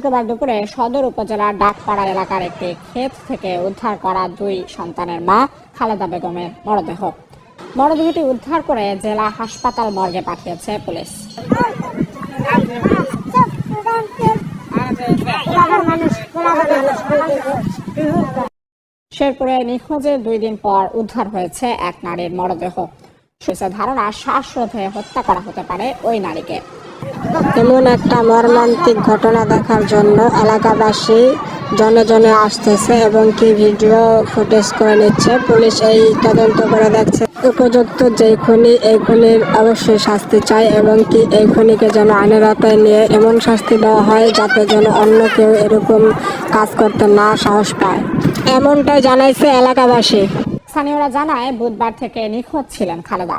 শুক্রবার দুপুরে সদর উপজেলার ডাকপাড়া এলাকার একটি ক্ষেত থেকে উদ্ধার করা 2 সন্তানের মা খালেদা বেগমের মরদেহ। মরদেহটি উদ্ধার করে জেলা হাসপাতাল মর্গে পাঠিয়েছে পুলিশ। শেরপুরে নিখোঁজের 2 দিন পর উদ্ধার হয়েছে এক নারীর মরদেহ। ধারণা শ্বাসরোধে হত্যা করা হতে পারে ওই নারীকে। এমন একটা মর্মান্তিক ঘটনা দেখার জন্য এলাকাবাসী জনে জনে আসতেছে এবং কি ভিডিও ফুটেজ করে নিচ্ছে। পুলিশ এই তদন্ত করে দেখছে উপযুক্ত যে খুনি, এই খুনির অবশ্যই শাস্তি চাই এবং কি এই খুনিকে যেন আইনের আওতায় নিয়ে এমন শাস্তি দেওয়া হয় যাতে যেন অন্য কেউ এরকম কাজ করতে না সাহস পায়, এমনটাই জানাইছে এলাকাবাসী। স্থানীয়রা জানায় বুধবার থেকে নিখোঁজ ছিলেন খালেদা।